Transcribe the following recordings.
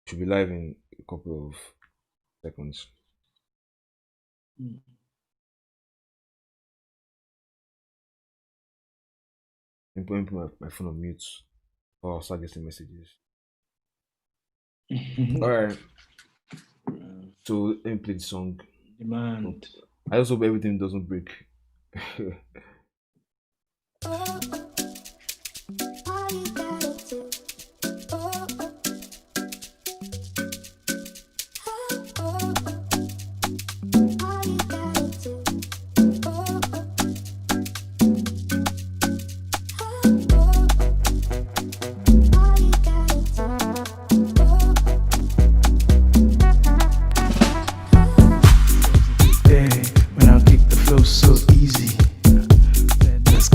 Should be live in a couple of seconds. I'm putting my phone on mute, or I'll start getting messages. All right. So let me play the song. Demand. I also hope everything doesn't break. When I kick the flow so easy. Let's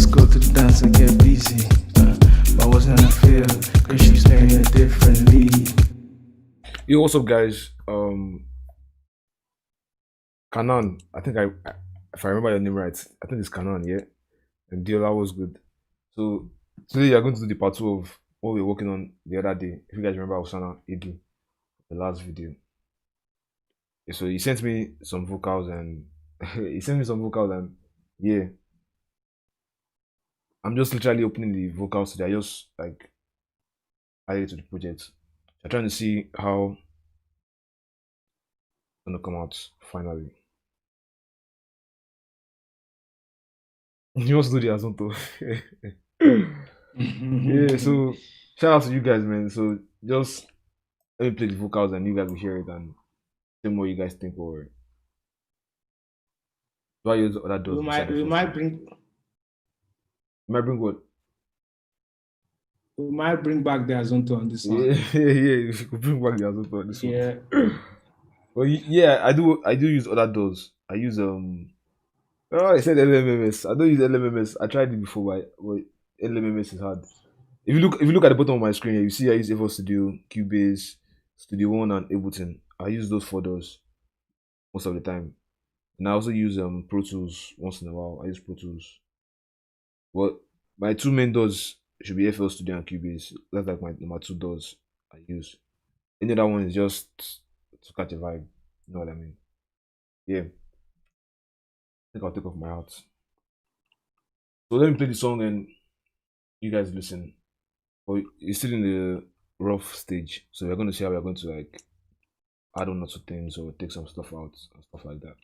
go to the dance and get busy. But what's gonna feel? Cause she's playing it differently. Yo, what's up, guys? Kanan. I think if I remember your name right, I think it's Kanan, yeah. And Diola was good. So today you're going to do the part 2 of what we were working on the other day. If you guys remember Osana AD, the last video. Yeah, so he sent me some vocals and yeah. I'm just literally opening the vocals today. I just like added it to the project. I'm trying to see how it's gonna come out finally. He wants to do the Azonto. Yeah, so shout out to you guys, man. So just let me play the vocals and you guys will hear it and tell me what you guys think, or do I use other doors beside the We first might one? bring You might bring what? we might bring back the Azonto on this Yeah, one. yeah, you could bring back the Azonto on this one. Yeah. Well, yeah, I do use other doors. I use oh, I said LMMS. I don't use LMMS. I tried it before, but LMMS is hard. If you look at the bottom of my screen here, you see I use FL Studio, Cubase, Studio One, and Ableton. I use those 4 doors most of the time, and I also use Pro Tools once in a while. I use Pro Tools, but my 2 main doors should be FL Studio and Cubase. That's like my number 2 doors I use. Any other one is just to catch a vibe. You know what I mean? Yeah. I think I'll take off my hat. So let me play the song and you guys listen. But it's still in the rough stage, so we're going to see how we're going to like add on to things or take some stuff out and stuff like that.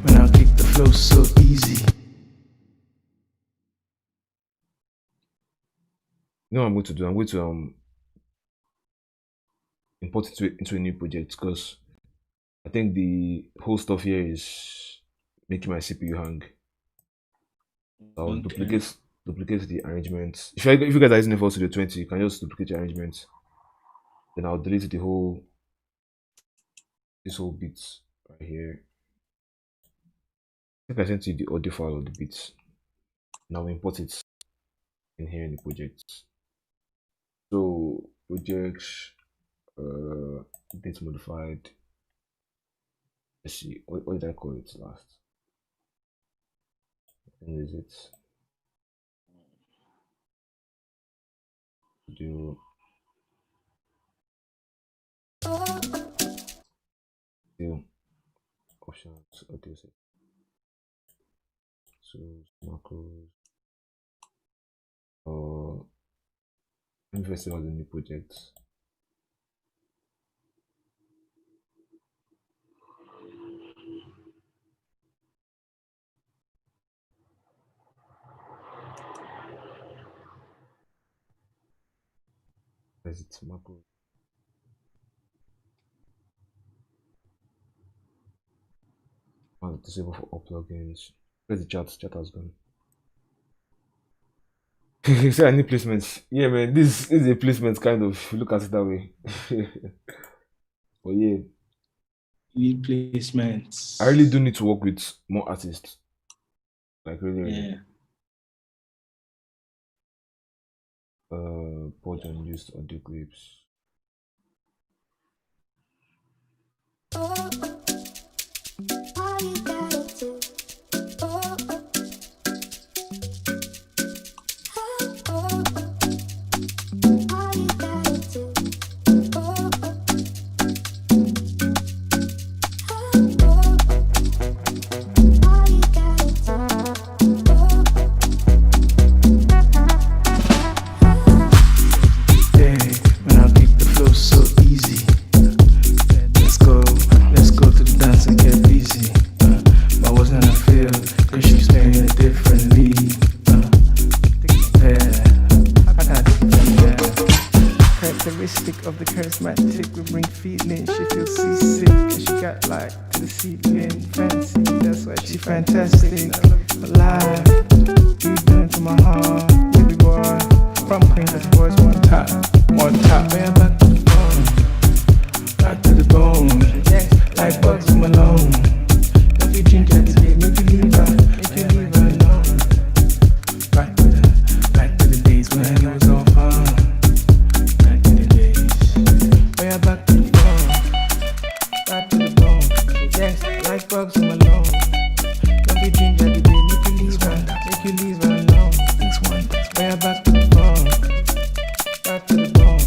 When I kick the flow so easy. You know what I'm going to do? I'm going to import it into a new project because I think the whole stuff here is making my CPU hang. I'll Okay. duplicate the arrangements. If you guys are using FL Studio 20, you can just duplicate your arrangements. Then I'll delete this whole beat right here. I think I sent you the audio file of the beats. Now import it in here in the project. So projects, date modified. Let's see, what did I call it last? When is it? Do options audio set. So macros. Investing on the new projects. Is it macro? Disable for all plugins. Where's the chat? Chat has gone. You say I need placements. Yeah, man, this is a placement kind of. If you look at it that way. But yeah, Need I really do placements. need to work with more artists. Like really, really. Yeah. Put and used audio clips. Day when I keep the flow so easy. Let's go to the dance and get busy. But wasn't I feel? Cause she's playing it differently. Yeah, I can't take them there. Characteristic of the charismatic will bring feeling. She feels seasick and she got like to the ceiling. Fancy, that's why she fantastic. Alive, deep into my heart, baby boy. From Queens, boys, one top, one top. Man, back to the bone, back to the bone. Like bugs in Malone. Don't you drink that today, make you leave her alone. Back to the days when it was all fun. Back to the days. Oh yeah, back to the bone, back to the bone. Yes, like bugs in Malone. Don't you drink that today, make you leave her alone. Oh yeah, back to the bone, back to the bone.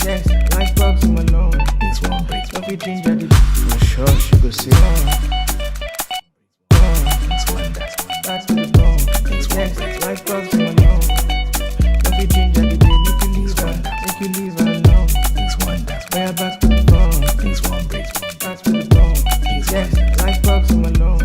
Yes, like bugs in Malone. Don't you drink that today. For sure, she go say, back to the bone. Yes, like bugs in Malone. Don't you drink that today, make you leave her alone. Oh yeah, back to the bone, back to the bone. Yes, like bugs in Malone.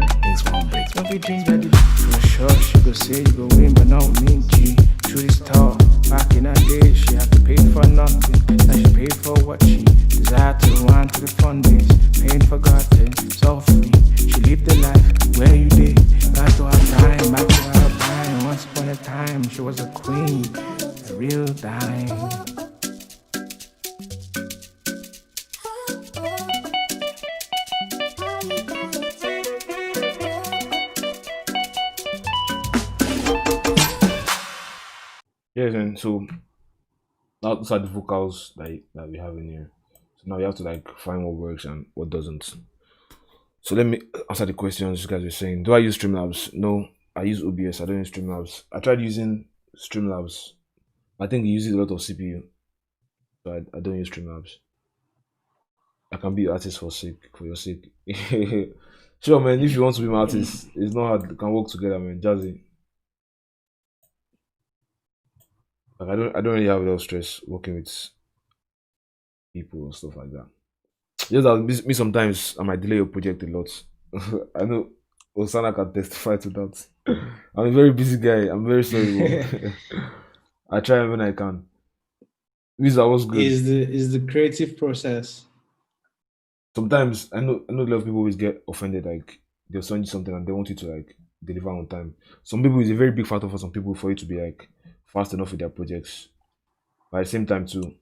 Don't you drink that today. For sure, she go say you go win, but not me, G. Through this talk, back in her day, she had to pay for nothing. Now she paid for what she desired to run to the fun days. Pain forgotten, softly. She lived the life where you did. Back to her time, back to her prime. Once upon a time, she was a queen, a real dime. Yes, and so now those are the vocals that we have in here. So now we have to like find what works and what doesn't. So let me answer the questions you guys were saying. Do I use Streamlabs? No, I use OBS. I don't use Streamlabs. I tried using Streamlabs. I think it uses a lot of CPU, so I don't use Streamlabs. I can be your artist for your sake. Sure, man. If you want to be my artist, it's not hard. We can work together, man. Jazzy. Like I don't really have a lot of stress working with people and stuff like that. Just that me sometimes I might delay your project a lot. I know Osana can testify to that. I'm a very busy guy. I'm very sorry, but I try when I can. Visa was good. Is the creative process. Sometimes I know a lot of people always get offended, like they'll send you something and they want you to like deliver on time. Some people is a very big factor for some people for you to be like fast enough with their projects. But at the same time too,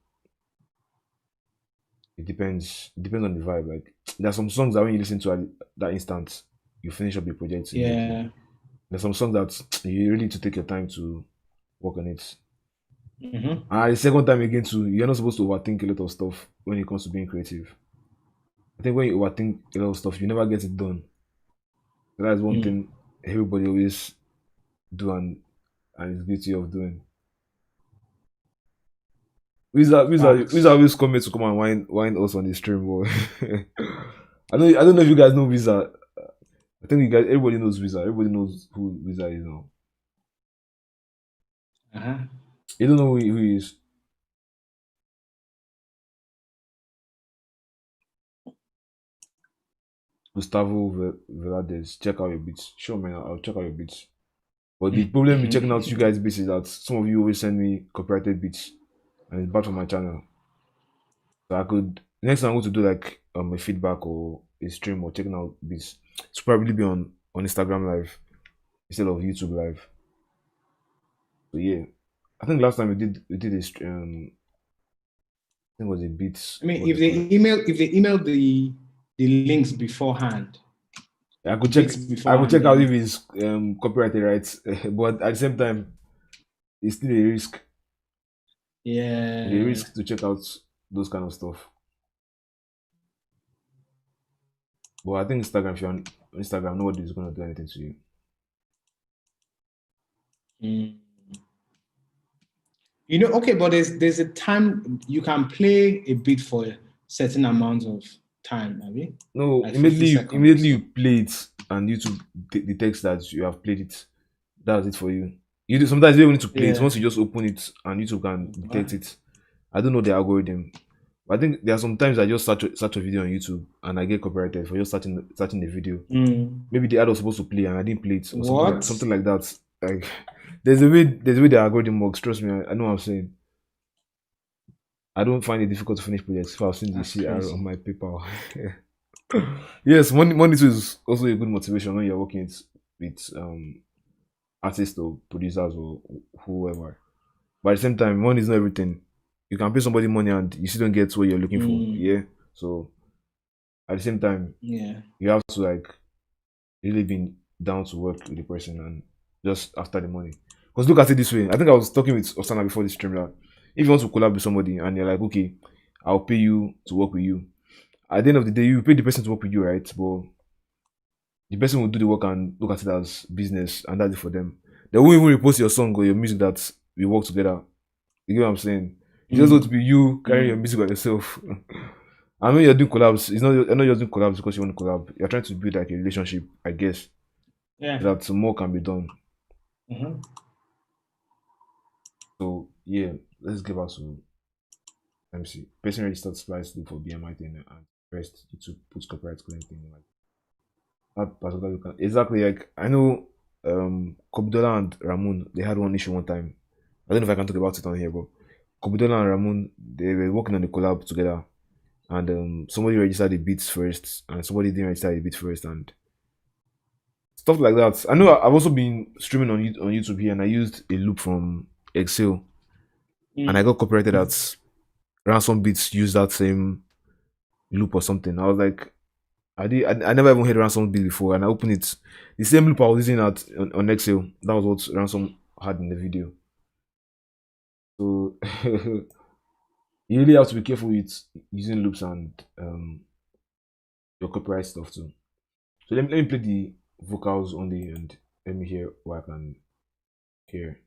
it depends on the vibe. Like there are some songs that when you listen to at that instant, you finish up your project immediately. Yeah. There's some songs that you really need to take your time to work on it. Mm-hmm. And the second time again too, you're not supposed to overthink a lot of stuff when it comes to being creative. I think when you overthink a lot of stuff, you never get it done. That's one Mm. thing everybody always do and is guilty of doing. Visa Facts. always come here to come and wine us on the stream, boy. I don't know if you guys know Visa. I think you guys everybody knows Visa. Everybody knows who Visa is now. Uh-huh. You don't know who he is. Gustavo Velades. Check out your beats. Sure, man. I'll check out your beats. But the problem with checking out you guys' beats is that some of you always send me copyrighted beats, and it's bad for my channel. So I could next time I'm going to do like a feedback or a stream or checking out beats. It's probably be on Instagram Live instead of YouTube Live. So yeah, I think last time we did a stream. I think it was a beats. I mean, What's it called? if they email the the links beforehand, I the could check. beats I could beforehand. check out if Then it's copyrighted rights, but at the same time, it's still a risk. It's a yeah. risk to check out those kind of stuff. But I think Instagram, if you're on Instagram, nobody's gonna do anything to you. Mm. You know, okay, but there's a time you can play a beat for a certain amount of time, I mean, No, like 50 seconds or immediately so. you play it and YouTube detects that you have played it. That's it for you. You do sometimes you don't need to play it. Yeah. Once you just open it and YouTube can Wow. detect it. I don't know the algorithm. But I think there are some times I just search a video on YouTube and I get copyrighted for just searching the video. Mm. Maybe the ad was supposed to play and I didn't play it or What? something like that. Like there's a way the algorithm works. Trust me, I know what I'm saying. I don't find it difficult to finish projects if I've seen the That's CR on crazy. my paper. Yes, money too is also a good motivation when you're working with artists or producers or whoever. But at the same time, money is not everything. You can pay somebody money and you still don't get what you're looking for. Mm. Yeah. So at the same time, Yeah. you have to like really be down to work with the person and just after the money. Because look at it this way. I think I was talking with Osana before this stream that if you want to collab with somebody and you're like, okay, I'll pay you to work with you. At the end of the day, you pay the person to work with you, right? But the person will do the work and look at it as business, and that's it for them. They won't even repost your song or your music that we work together. You get what I'm saying? It's just going to Mm. be you carrying your Mm. music by yourself. I know you're doing collabs. It's not you're not just doing collabs because you want to collab. You're trying to build like a relationship, I guess, Yeah. so that more can be done. Mhm. So yeah, let's get back to MC. Person registered splice loop for BMI thing and first YouTube puts copyright claim thing like that particular you can exactly like I know Kobidola and Ramon they had one issue one time. I don't know if I can talk about it on here, but Kobidola and Ramon they were working on the collab together and somebody registered the beats first and somebody didn't register the beat first and stuff like that. I know I've also been streaming on YouTube here and I used a loop from Excel and I Mm. got copyrighted at Ransom Beats use that same loop or something. I was like, I never even heard Ransom Beat before, and I opened it. The same loop I was using on Excel. That was what Ransom had in the video. So you really have to be careful with using loops and your copyright stuff too. So let me play the vocals only and let me hear what I can hear.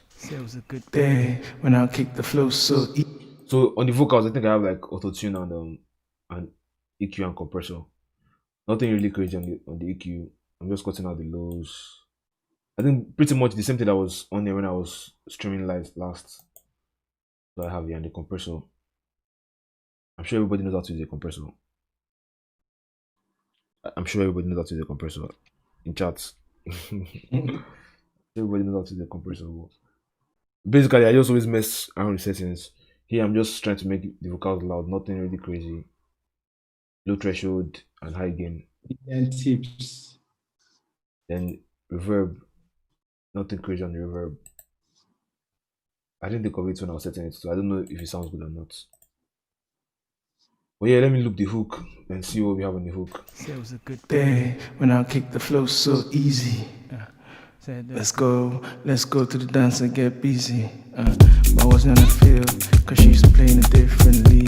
Said it was a good day when I kicked the flow so So on the vocals, I think I have like auto tune and EQ and compressor. Nothing really crazy on the EQ. I'm just cutting out the lows. I think pretty much the same thing that was on there when I was streaming live last. So I have here and the compressor. I'm sure everybody knows how to use a compressor. I'm sure everybody knows how to use a compressor in chat. Everybody knows how to use a compressor. Basically, I just always mess around with settings. Here, I'm just trying to make the vocals loud, nothing really crazy. Low threshold and high gain. And tips. Then reverb, nothing crazy on the reverb. I didn't think of it when I was setting it, so I don't know if it sounds good or not. But yeah, let me loop the hook and see what we have on the hook. Said it was a good day when I kicked the flow so easy. Said, let's go to the dance and get busy. But I wasn't on the field, cause she's playing it differently.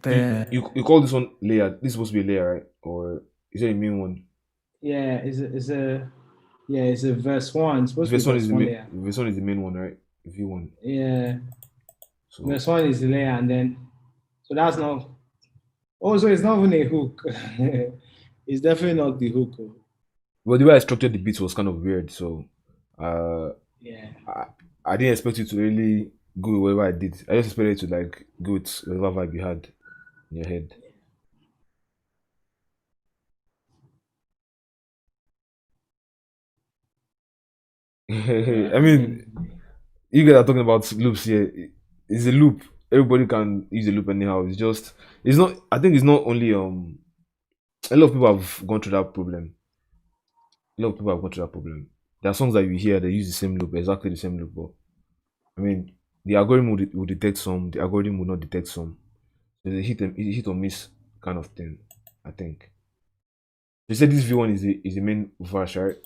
There. You call this one layer? This is supposed to be a layer, right? Or is it a main one? Yeah, it's a verse one. It's supposed to be verse one layer. Verse one is the main one, right? V1. Yeah. So Verse one is the layer, and then so that's not also it's not even a hook. It's definitely not the hook. Oh. but the way I structured the beat was kind of weird. So uh Yeah. I didn't expect you to really go with whatever I did. I just expected you to like go with whatever vibe you had in your head. I mean, you guys are talking about loops here. It's a loop. Everybody can use a loop anyhow. It's not. I think it's not only a lot of people have gone through that problem. A lot of people have gone through that problem. There are songs that you hear they use the same loop, exactly the same loop, but I mean the algorithm will detect some, the algorithm will not detect some. There's a hit or miss kind of thing, I think. You said this V1 is the main verse, right?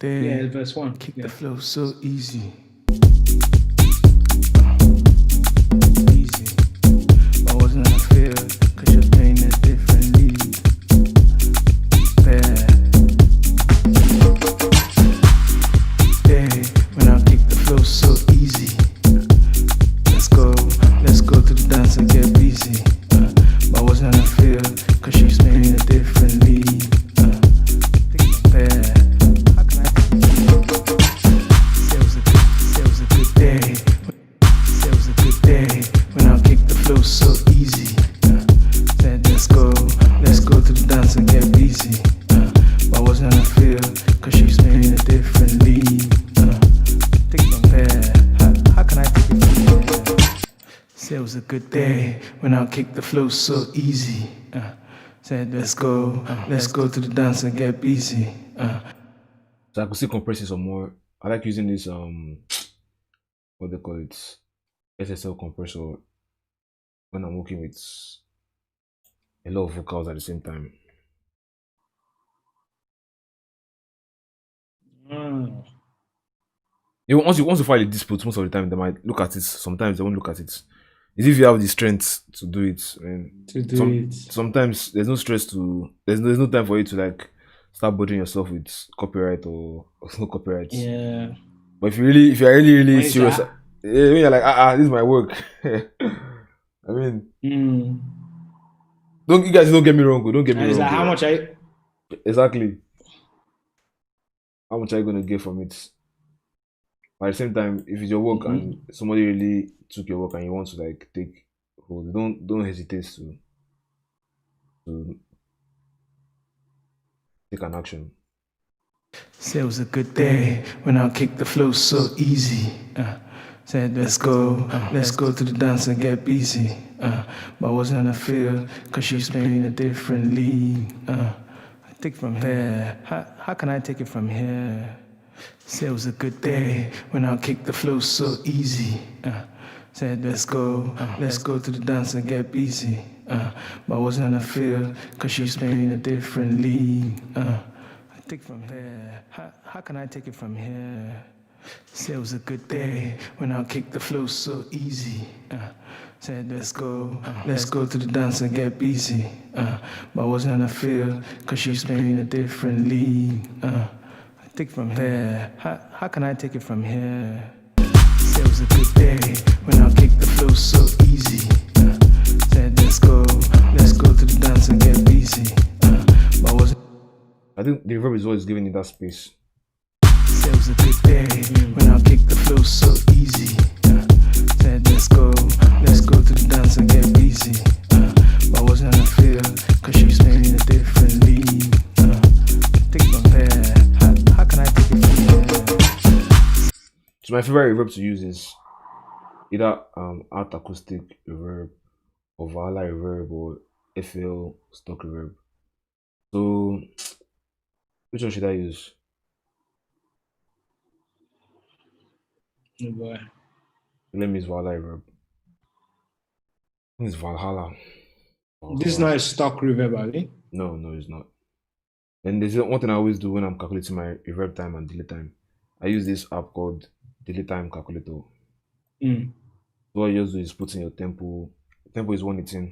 Yeah, They verse one. kick the Yeah. flow so easy, easy. I wasn't on a field, cause you're playing a different league. There, day, when I kick the flow so easy. Let's go to the dance and get busy. But I wasn't on a field, cause she's playing a different league. There, how can I say it was a good day? Say it was a good day when I kicked the flow so easy. Said let's go to the dance and get busy. But I wasn't on a field, cause she's playing a different league. Take it from there, how can I take it from there? Say it was a good day when I kicked the flow so easy. Said let's go to the dance and get busy. So I could still compress it some more. I like using this what they call it, SSL compressor when I'm working with a lot of vocals at the same time. Mm. Once you file a dispute, most of the time they might look at it. Sometimes they won't look at it. It's if you have the strength to do it. And To do it. sometimes there's no stress to there's no time for you to like start bothering yourself with copyright or no copyright. Yeah. But if you're really When it's serious, that. when you're like this is my work. I mean, Mm. don't you guys don't get me wrong. Don't get me And it's wrong. like how much I. Exactly. How much are you gonna get from it? But at the same time, if it's your work and Mm-hmm. somebody really took your work and you want to like take hold, don't hesitate to take an action. Say it was a good day when I kicked the flow so easy. Said let's go to the dance and get busy. But I wasn't on a field, cause she's playing a different league. I take from here, how can I take it from here? Say it was a good day when I kicked the flow so easy. Said let's go to the dance and get busy. But I wasn't on a field, cause she's playing a different league. I take from here, how can I take it from here? Say it was a good day when I kicked the flow so easy. Said let's go to the dance and get busy. But I wasn't on a field, cause she's playing a different league. I take from here, how can I take it from here? Say it was a good day when I kicked the flow so easy. Said let's go to the dance and get busy. But I wasn't. I think the reverb is always giving it that space. Say it was a good day when I kicked the flow so easy. Said let's go to the dance and get busy. But I wasn't on the field, cause she's playing a different league. Take from there, how can I take it from there? So my favorite reverb to use is either art acoustic reverb or Vala reverb or FL stock reverb. So which one should I use? Oh boy. Let me use Vala reverb. I think it's Valhalla. This is Valhalla. not a stock reverb, Ali. No, no, it's not. And there's one thing I always do when I'm calculating my reverb time and delay time. I use this app called Delay Time Calculator. Mm. So what you just do is put in your tempo. Tempo is 118.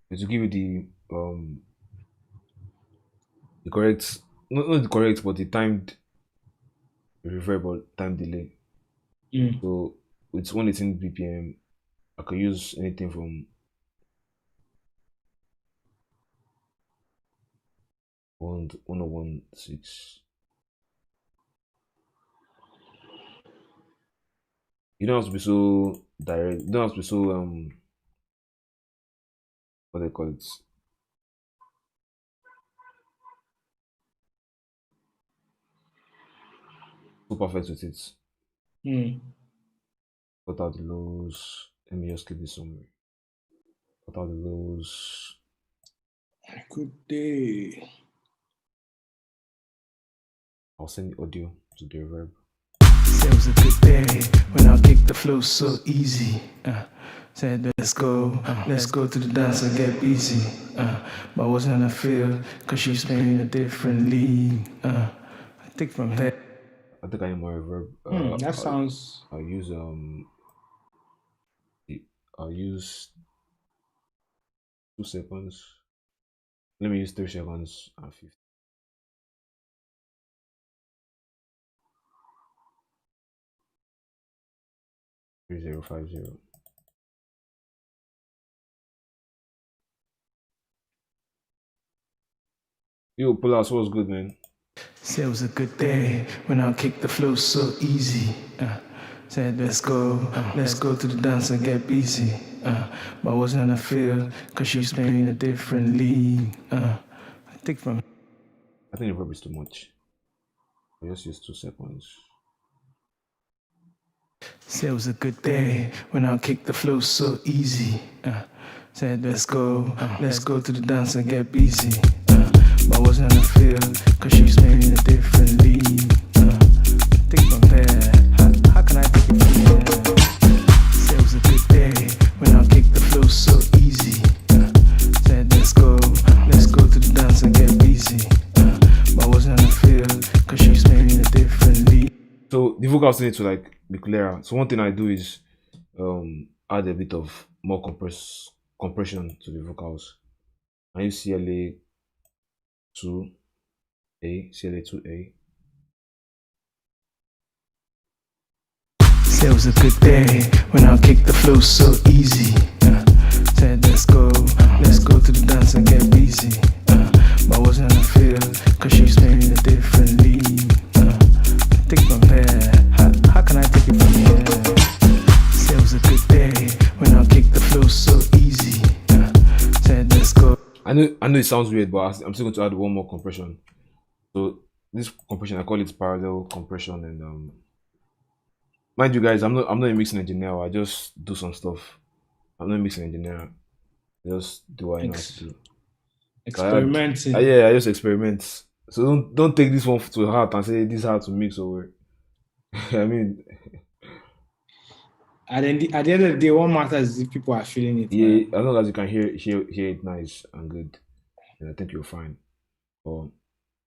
It will give you the correct, not the correct, but the timed reverb or time delay. Mm. So with 118 BPM, I can use anything from 1016. You don't have to be so direct. You don't have to be so what they call it. So perfect with it. Mm. Cut out the lows. Let me just keep this somewhere. Cut out the lows. Good day. I'll send the audio to the reverb. Said it was a good day when I kicked the flow so easy. Said let's go to the dance and get busy. But wasn't I feel, cause she's playing in a different league. I think from here. I think I need more reverb. That sounds. I'll use I'll use 2 seconds. Let me use 3 seconds and 50. 3050. Yo, pull out, what's good, man? Said it was a good day when I kicked the flow so easy. Said let's go to the dance and get busy. But wasn't I feel, cause she's playing in a different league. I think from. I think the reverb is too much. I'll just use 2 seconds. Said it was a good day when I kicked the flow so easy. Said let's go to the dance and get busy. But wasn't I feel, cause she's playing in a different league. I think from there, how can I take it from here? Said it was a good day when I kicked the flow so easy. Said let's go to the dance and get busy. But wasn't I feel, cause she's playing in a different league. So the vocals need to like be clearer. So one thing I do is add a bit of more compression to the vocals. I use CLA 2A, CLA 2A. Said it was a good day when I kicked the flow so easy. Said let's go to the dance and get busy. But wasn't I feel, cause she's playing in a different league. I think from there, how can I take it from here? Said it was a good day when I kicked the flow so easy. Said let's go. I know it sounds weird, but I'm still going to add one more compression. So this compression, I call it parallel compression, and mind you guys, I'm not a mixing engineer. I just do some stuff. I'm not a mixing engineer. I just do what I know how to do. Experimenting. I just experiment. So don't take this one to heart and say this is hard to mix over. I mean, at the end of the day, what matters is if people are feeling it. yeah, Man. as long as you can hear it nice and good, then I think you're fine. But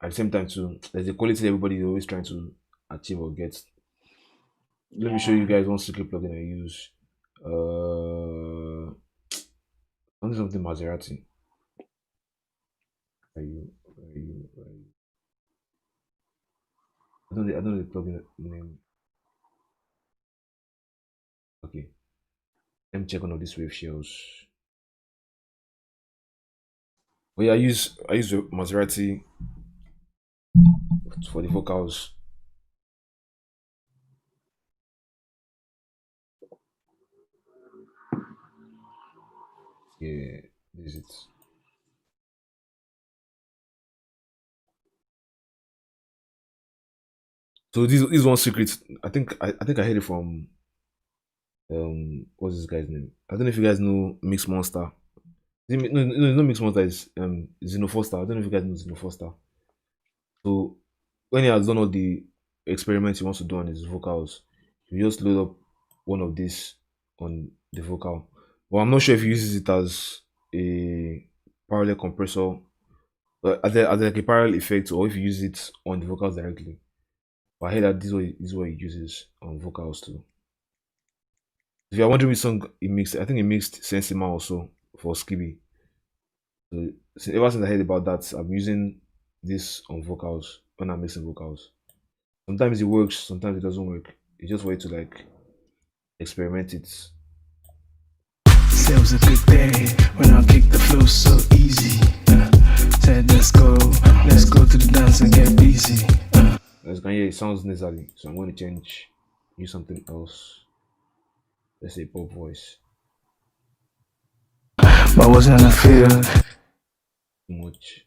at the same time too, there's a quality everybody is always trying to achieve or get. Let me show you guys one secret plugin I use. Something Maserati. Are you? I don't know the plugin name. Okay. Let me check one of these wave shells. But yeah, I use the Maserati for the vocals. Yeah, this is it. So this is one secret. I think I heard it from what's this guy's name? I don't know if you guys know Mix Monster. No, Mix Monster is Zeno Foster. I don't know if you guys know Zeno Foster. So when he has done all the experiments he wants to do on his vocals, you just load up one of these on the vocal. Well, I'm not sure if he uses it as a parallel compressor, as like a parallel effect, or if you use it on the vocals directly. But I heard that this is what he uses on vocals too. If you're wondering which song he mixed, I think he mixed Sensima also for Skibby. So ever since I heard about that, I'm using this on vocals when I'm mixing vocals. Sometimes it works, sometimes it doesn't work. It's just way to like experiment it. Said it was a good day when I kicked the flow so easy. Said let's go to the dance and get busy. As you can hear, it sounds nasally, so I'm going to use something else. Let's say pop voice. But wasn't I feel Too much.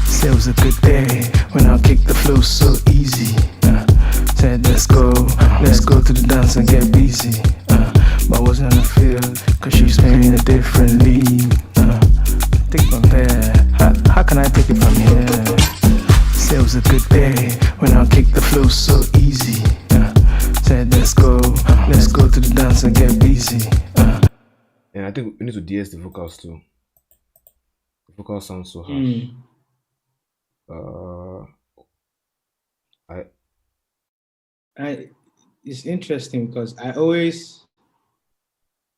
Said it was a good day when I kicked the flow so easy. Said let's go to the dance and get busy. But wasn't I feel, cause she's playing in a different league. I think from there, how can I take it from here? Said it was a good day when I kicked the flow so guess the vocals too. The vocals sound so harsh. Mm. Uh, I I it's interesting because I always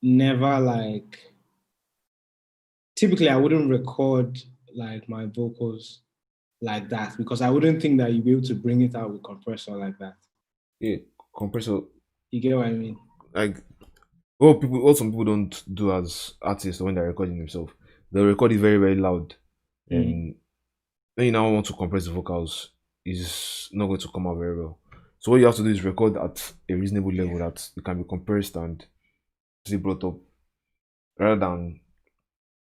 never like typically I wouldn't record like my vocals like that because I wouldn't think that you'd be able to bring it out with compressor like that. yeah, compressor You get what I mean? like what some people don't do as artists when they're recording themselves. They record it very very loud, Mm. and when you now want to compress the vocals, it's not going to come out very well. So what you have to do is record at a reasonable level Yeah. that it can be compressed and still brought up, rather than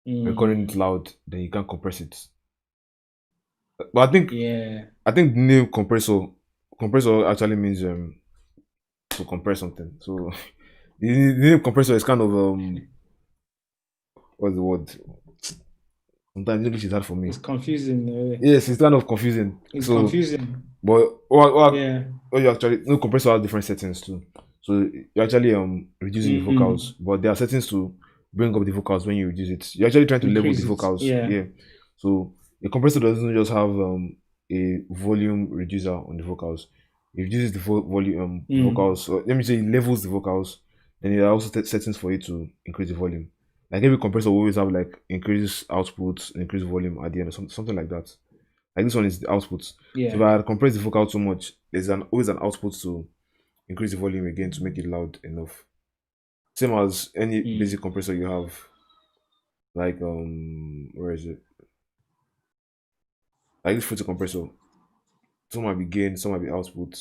recording it Mm. loud, then you can't compress it. But Yeah. I think the name compressor actually means to compress something. So the name compressor is kind of what's the word? Sometimes English is hard for me. It's confusing. Yes, it's kind of confusing. It's So, confusing. but Yeah. what you actually no compressor has different settings too. So you're actually reducing the vocals, Mm. but there are settings to bring up the vocals when you reduce it. You're actually trying to level the Increase it. vocals. Yeah. Yeah. So the compressor doesn't just have a volume reducer on the vocals. It reduces the volume Mm. vocals. So let me say it levels the vocals. Then there are also settings for it to increase the volume. Like every compressor will always have like increase output, increase volume at the end, or something like that. Like this one is the output. So if Yeah. I compress the vocal too much, there's always an output to increase the volume again to make it loud enough. Same as any Mm. basic compressor you have, like where is it? Like this filter compressor. Some might be gain, some might be output.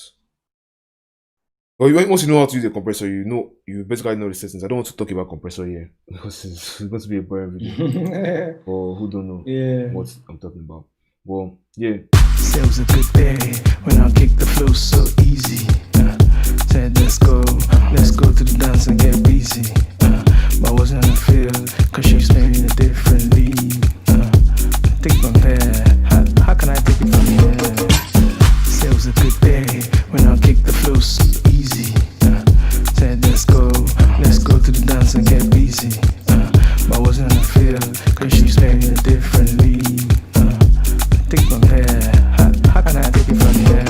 But once you know how to use a compressor, you basically know the settings. I don't want to talk about compressor here because it's going to be a boring video for who don't know Yeah. what I'm talking about. Well, yeah. Said it was a good day when I kicked the flow so easy. Said let's go to the dance and get busy. But I wasn't in the field, cause she was playing in a different league. Take from there, how can I take it from here? Said it was a good day when I kicked the flow so easy. Said let's go to the dance and get busy. But I wasn't in the field, cause she was playing in a different league. Take from there, how can I take it from here?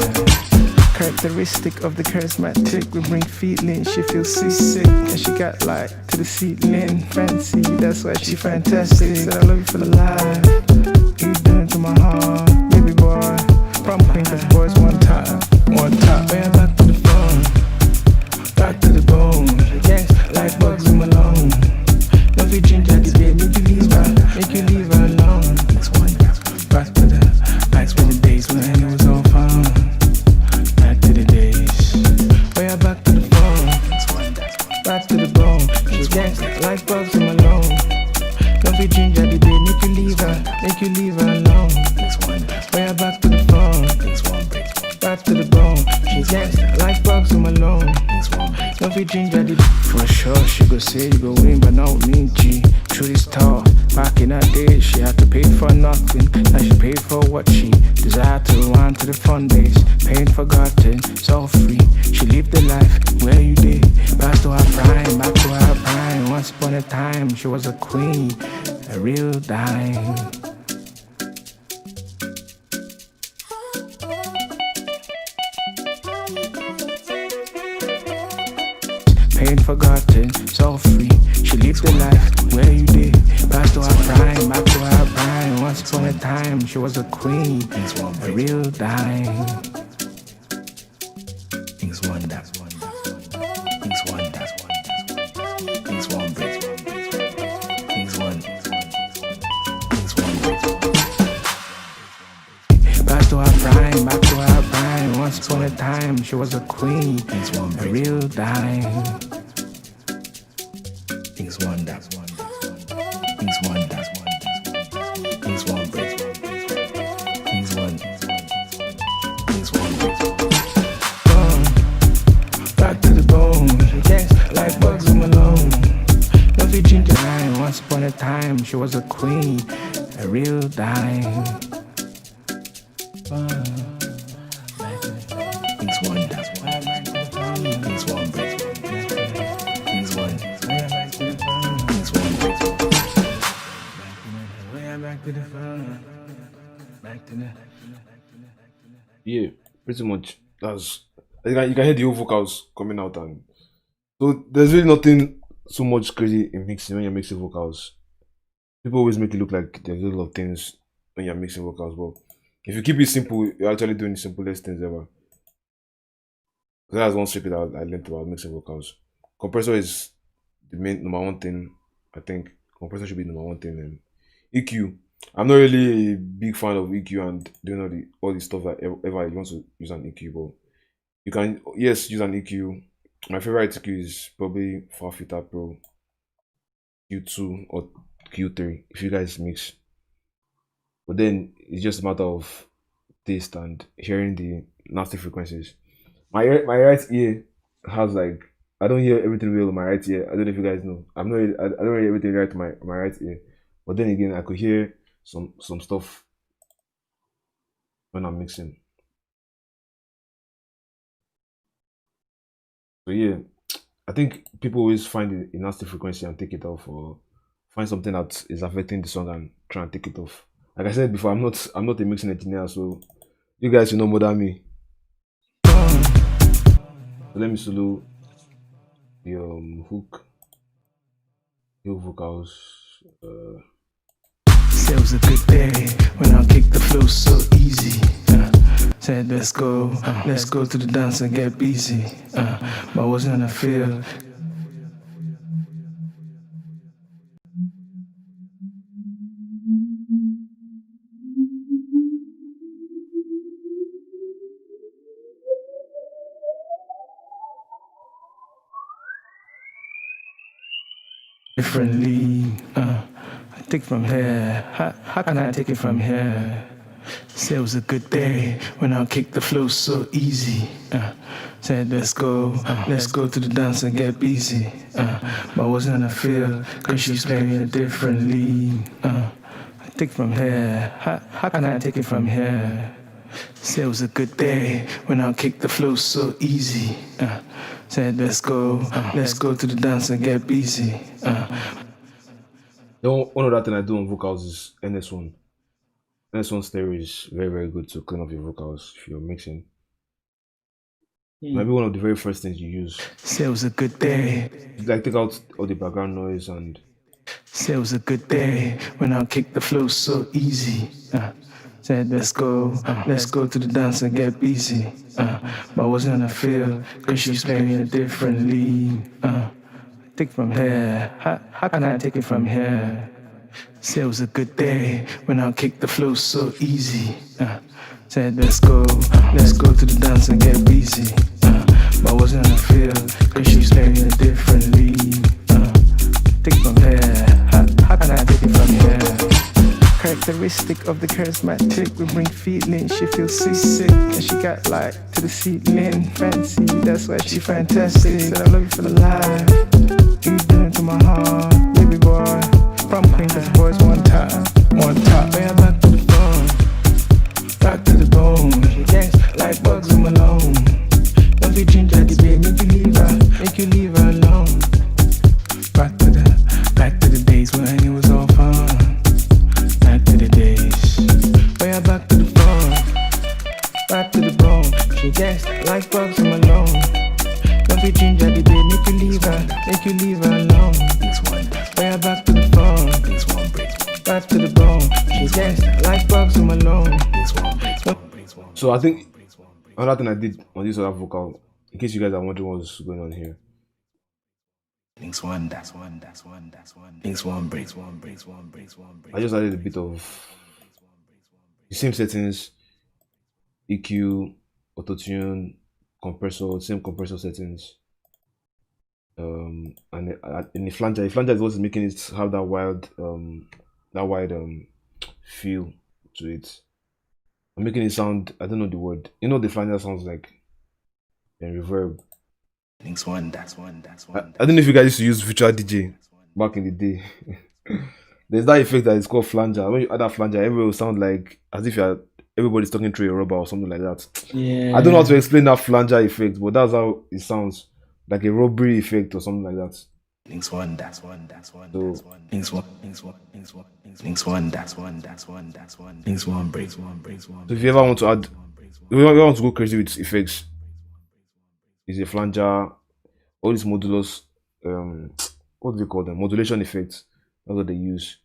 Characteristic of the charismatic, we bring feeling. She feels seasick and she got like to the ceiling. Fancy, that's why she fantastic. Said I love you for the life. You doing to my heart, baby boy. Prom queen, cause boys one time. Way back to the phone, back to the bone. Yes, like bugs in my lung. Love you ginger, the baby, make you leave her alone. Back to the days when it was all fun. Back to the days. Oh yeah, back to the phone. Back to the bone. She dance like bugs in my lung. Love you ginger, the baby, make you leave her alone. Oh yeah, back to the phone. Back to the bone. She dance like bugs in my lung. Love you ginger, the for sure she go say you go win, but not me, G. True this talk. Back in her days, she had to pay for nothing. Now she paid for what she desired to rewind to the fun days. Pain forgotten, it's all free. She lived the life where you did. Back to her prime, back to her prime. Once upon a time, she was a queen, a real dime. Pain forgotten, it's all free. She lived the life where you did. Back to her prime, back to her prime. Once upon a time, she was a queen, a real dime. Things one, that's one, things one, that's one, things one, break, things one, things one, break. Back to her prime, back to her prime. Once upon a time, she was a queen, a real dime. Things one, that's one, things one, that's one, things one, break, things one, things one, break. Back to the bone, dance like bugs in my lung. Love you ginger, once upon a time, she was a queen, a real dime. Things one, that's one, things one, break, things one, things one, break. back to the phone. Back to the. Yeah, pretty much. That's you can hear the whole vocals coming out, and so there's really nothing so much crazy in mixing when you're mixing vocals. People always make it look like there's a lot of things when you're mixing vocals, but if you keep it simple, you're actually doing the simplest things ever. So that's one secret I learned about mixing vocals. Compressor is the main number one thing. I think compressor should be number one thing. And EQ. I'm not really a big fan of EQ and doing all the stuff that ever you want to use an EQ, but you can use an EQ. My favorite EQ is probably Farfita Pro Q2 or Q3 if you guys mix. But then it's just a matter of taste and hearing the nasty frequencies. My right ear has like I don't hear everything well on my right ear. I don't know if you guys know. I don't hear everything right to my right ear. But then again, I could hear some stuff when I'm mixing. So yeah, I think people always find a nasty frequency and take it off, or find something that is affecting the song and try and take it off. Like I said before, I'm not a mixing engineer, so you guys should know more than me. So let me solo the hook, your vocals. Said it was a good day when I kicked the flow so easy. Said let's go to the dance and get busy. But I wasn't gonna feel. Differently, I take from here. How can I take it from here? Said it was a good day when I kicked the flow so easy. Said let's go to the dance and get busy. But I wasn't gonna feel, cause she's playing it differently. I take from here. How can I take it from here? Said it was a good day when I kicked the flow so easy. Said let's go to the dance and get busy. Then one other thing I do on vocals is NS1. NS1 stereo is very very good to clean up your vocals if you're mixing. Maybe one of the very first things you use. Said it was a good day. Like take out all the background noise and. Said it was a good day when I kicked the flow so easy. Said let's go to the dance and get busy. But I wasn't gonna feel, cause she's playing it differently. Take from here. How can I take it from here? Said it was a good day when I kicked the flow so easy. Said let's go to the dance and get busy. But I wasn't gonna feel, cause she's playing it differently. Take from here. How can I take it from here? Characteristic of the charismatic, we bring feeling. She feels seasick and she got like to the ceiling. Fancy, that's why she fantastic. Said I love you for the life. You did it to my heart, baby boy. From Queens, that's boys one time. Way back to the bone, back to the bone. She dance like bugs in Malone. Don't be ginger, the baby, make you leave her alone. Back to the days when it was all fun. Back to the days, way back to the bone. She danced like bugs in Malone. Don't be ginger, the baby, make you leave her alone. Way back to the phone, back to the bone. She danced like bugs in Malone. So I think another thing I did on this other vocal, in case you guys are wondering what's going on here. Links one. Links one breaks. I just added a bit of the same settings, EQ, auto-tune, compressor, same compressor settings. And in the flanger is what's making it have that wild feel to it. I'm making it sound, I don't know the word. You know the flanger sounds like in reverb. Links one. I don't know if you guys used to use Virtual DJ back in the day. There's that effect that is called flanger. When you add that flanger, everybody will sound like as if everybody's talking through a rubber or something like that. Yeah. I don't know how to explain that flanger effect, but that's how it sounds. Like a rubbery effect or something like that. Links one, that's one, that's one, So that's one. Links one, links one, links one, links one, that's one, that's one, that's one. Links one, breaks one, breaks one. if you ever want to add, if you ever want to go crazy with effects, is a flanger, all these modulus, what do they call them? Modulation effects. That's what they use.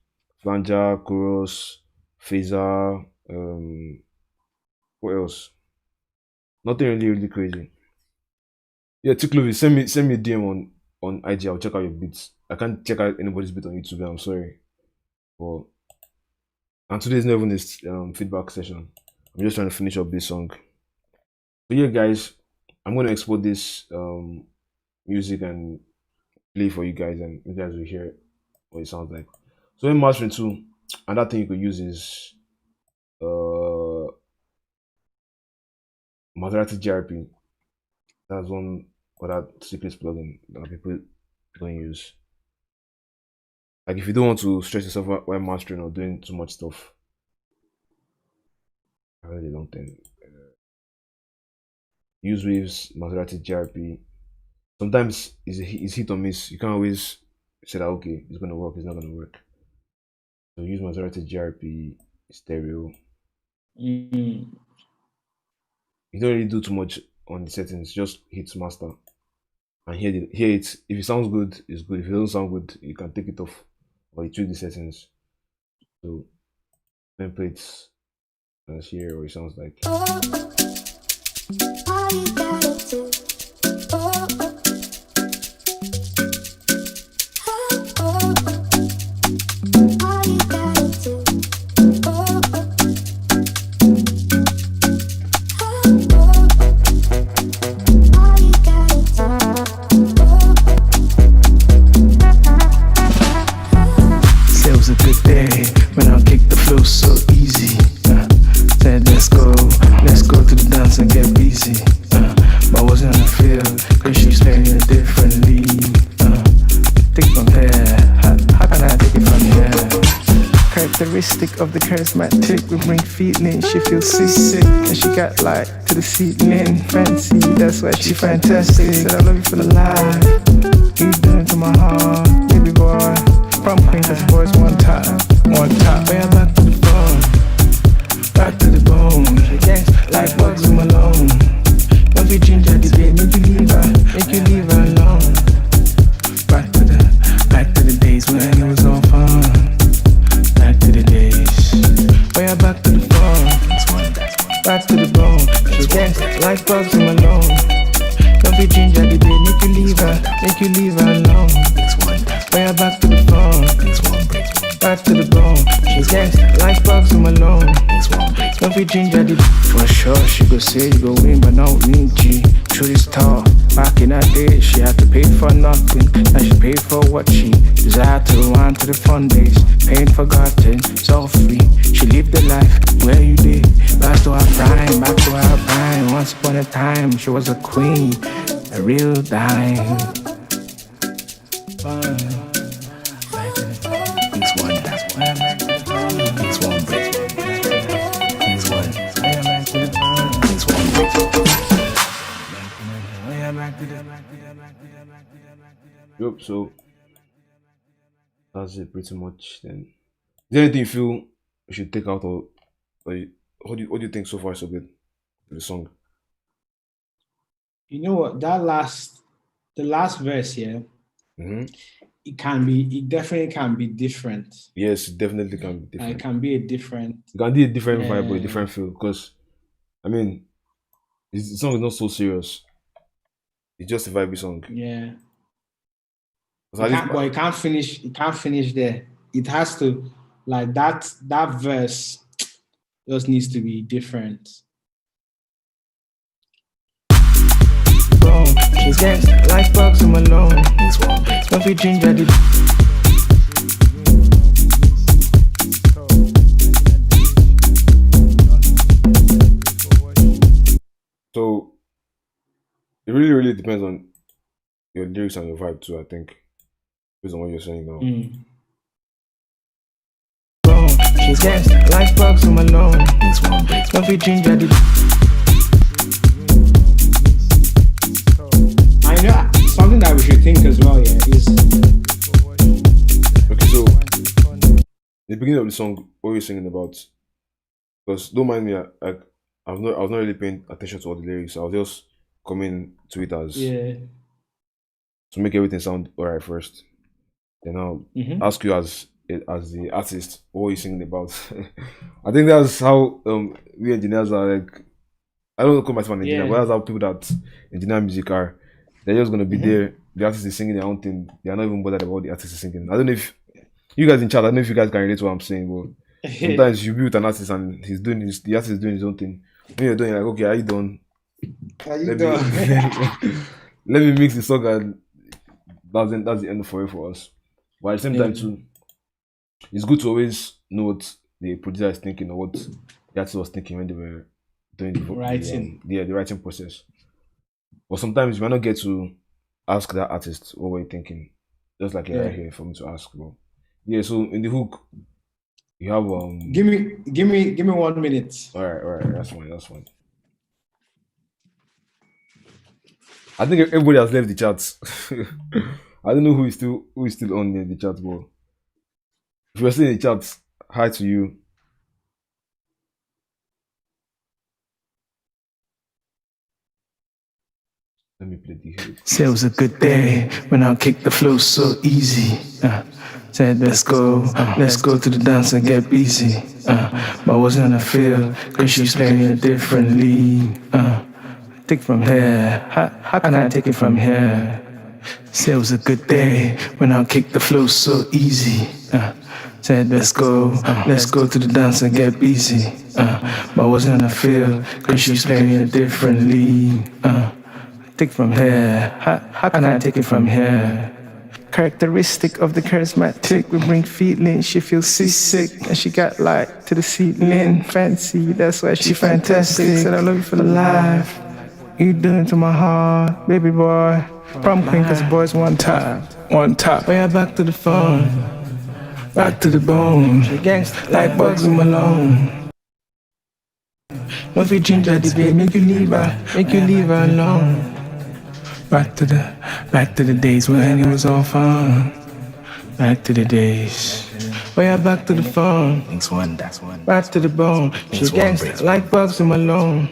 Flanger, chorus, phaser, what else? Nothing really crazy. Yeah, Tiklovi, send me a DM on IG. I'll check out your beats. I can't check out anybody's beat on YouTube. I'm sorry, but and today's not even this feedback session. I'm just trying to finish up this song. But yeah, guys, I'm gonna export this music and play for you guys, and you guys will hear what it sounds like. So in mastering too, another thing you could use is Maserati GRP. That's one other secret plugin that people don't use. Like if you don't want to stress yourself while mastering or doing too much stuff. A really long thing. Use waves, Maserati GRP. Sometimes it's hit or miss. You can't always say that okay, it's gonna work, it's not gonna work. So use Maserati GRP stereo. You don't really do too much on the settings, just hit master and hear it. If it sounds good, it's good. If it doesn't sound good, you can take it off or you tweak the settings. So then play it and hear what it sounds like. Of the charismatic, we bring feeling. She feels seasick and she got like to the seating. Fancy, that's why she fantastic. Said I love you for the life. You done it to my heart, baby boy. From Queens, boys one time. Way back to the bone, back to the bone. She dance like bugs in Malone. Don't be ginger, the day make you leave her alone. Back to the days when it was all fun. Back to the days. Way back to the bone. Back to the bone. She dance like bugs in Malone. Don't be ginger, the day make you leave her alone. Way back to the bone. Back to the bone. She dance like bugs in Malone. Don't be ginger, the for sure she go say you go win, but not with me, G. Truth is tall. Back in her day, she had to pay for nothing. Now she paid for what she desired to run to the fun days. Pain forgotten, it's all free. She lived the life where you did. Back to her prime, back to her prime. Once upon a time, she was a queen, a real dime. Things one, that's one. Things one, breaks one. Things one. Things one, breaks one. Yep, so that's it pretty much then. Is there anything you feel we should take out or what do you think so far so good with the song? You know what? The last verse here, it definitely can be different. Yes, it definitely can be different. It can be a different. It can be a different vibe or a different feel because, I mean, the song is not so serious. It's just a vibey song. Yeah. But it can't finish. It can't finish there. It has to, like that verse just needs to be different. She dance like bugs in Malone. Don't be ginger, the so it really depends on your lyrics and your vibe too, I think. Based on what you're saying now. She dance like bugs in Malone. Don't be ginger, the I know something something that we should think as well. Yeah, is Okay, so the beginning of the song, what are you singing about? Because don't mind me, I was not really paying attention to all the lyrics. I was just coming to it as yeah. to make everything sound alright first. Then I'll Mm-hmm. ask you as the artist, what are you singing about? I think that's how we engineers are like. I don't call myself an engineer, but Yeah. that's how people that engineer music are. They're just gonna be Mm-hmm. there. The artist is singing their own thing. They are not even bothered about what the artist is singing. I don't know if you guys in chat. I don't know if you guys can relate to what I'm saying, but sometimes you be with an artist and the artist is doing his own thing. When you're doing like, okay, are you done? How you Let me doing? let me mix the song and that's the end for it for us. But at the same time Yeah. too, it's good to always know what the producer is thinking or what the artist was thinking when they were doing Writing. the writing process. But sometimes you might not get to ask that artist what were you thinking. Just like you're right Yeah. here for me to ask. But yeah, so in the hook, you have Give me 1 minute. all right, that's fine. I think everybody has left the chat. I don't know who is still on the chat, but if you're still in the chat, hi to you. Let me play the hook. Said it was a good day when I kicked the flow so easy. Said let's go to the dance and get busy. But I wasn't gonna feel, cause she's playing a different league. Take from here, how can I take it from here? Said it was a good day when I kicked the flow so easy. Said let's go to the dance and get busy. But I wasn't gonna feel, cause she's playing a different league. Take from here, how can I take it from here? Characteristic of the charismatic, we bring feeling. She feels seasick and she got light to the ceiling. Fancy, that's why she fantastic. Said I love you for life. You doing to my heart, baby boy. Prom queen, cause boys one top. Way back to the phone, back to the bone. Gangsta like Bugs and Malone. No fit ginger this babe, make you leave her alone. Back to the days when it was all fun. Back to the days. Way back to the phone. That's one. Back to the bone. She gangsta like Bugs and Malone.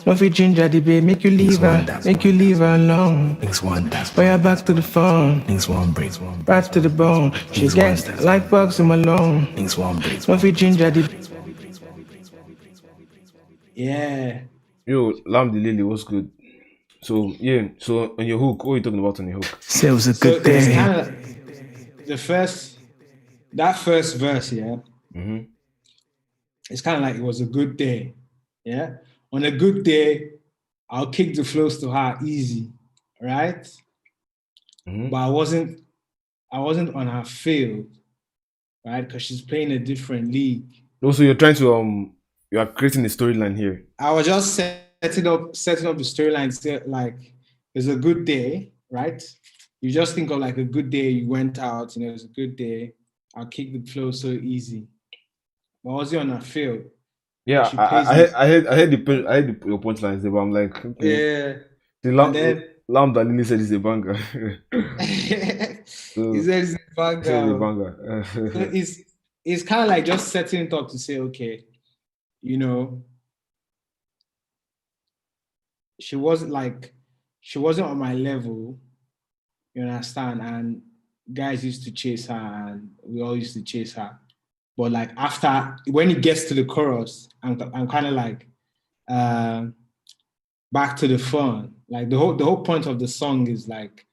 No fit ginger the babe, make you leave her alone. That's Way back to the phone. breaks. Back to the bone. She gangsta like Bugs and Malone. No fit ginger the. Yeah. Yo, Lam the Lily, what's good? So yeah, so on your hook, what are you talking about on your hook? Say it was a So good it's day. kind of that first verse, yeah. Mm-hmm. It's kind of like it was a good day, yeah. On a good day, I'll kick the flows to her easy, right? Mm-hmm. But I wasn't on her field, right? Because she's playing a different league. Also, you're trying to you are creating a storyline here. I was just setting up the storyline. Like, it's a good day, right? You just think of like a good day. You went out, it was a good day. I'll kick the flow so easy. But I was on her field. Yeah, She plays it. I heard your punchlines there, but I'm like, okay. Yeah. The And then Lam that Lily said is a banger. So, he said it's a said it's a banger. banger. So it's kind of like just setting it up to say, okay, she wasn't on my level, you understand? And guys used to chase her and we all used to chase her. But like after, when it gets to the chorus, I'm kind of like back to the fun. Like the whole point of the song is like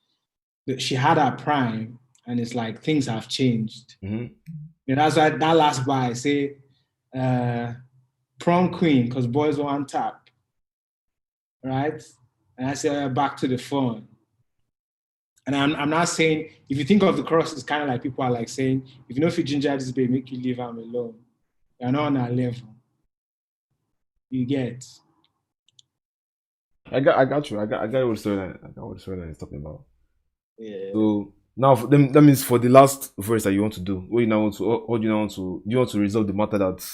she had her prime and it's like things have changed. Mm-hmm. That's why that last bar I say prom queen because boys were on top, right? And I say back to the fun. And I'm not saying, if you think of the chorus, it's kind of like people are like saying, if you know if you ginger this baby, make you leave him alone. You're not on that level. You get. I got you. I got what the storyline is talking about. Yeah. So now that means for the last verse that you want to do, what do you now want to do you want to resolve the matter that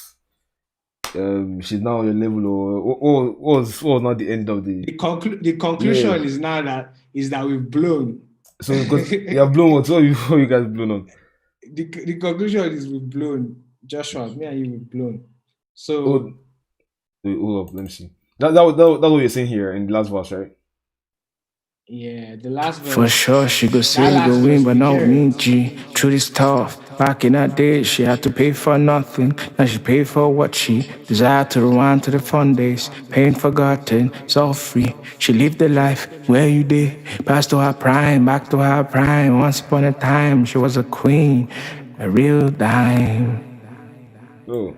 she's now on your level, or what was not the end of the The yeah. conclusion is now that we've blown. So because you have blown what you guys blown on. The conclusion is we've blown. Joshua, me and you we've blown. Oh, So wait, hold up, let me see. That's what you're saying here in the last verse, right? yeah, the last verse. For sure, she go That say you last go verse win, but we not hear me, it. G. Truth is tough. Back in that day, she had to pay for nothing. Now she pay for what she desired to rewind to the fun days. Pain forgotten, it's all free. She lived the life where you did. Past to her prime, back to her prime. Once upon a time, she was a queen, a real dime. Oh.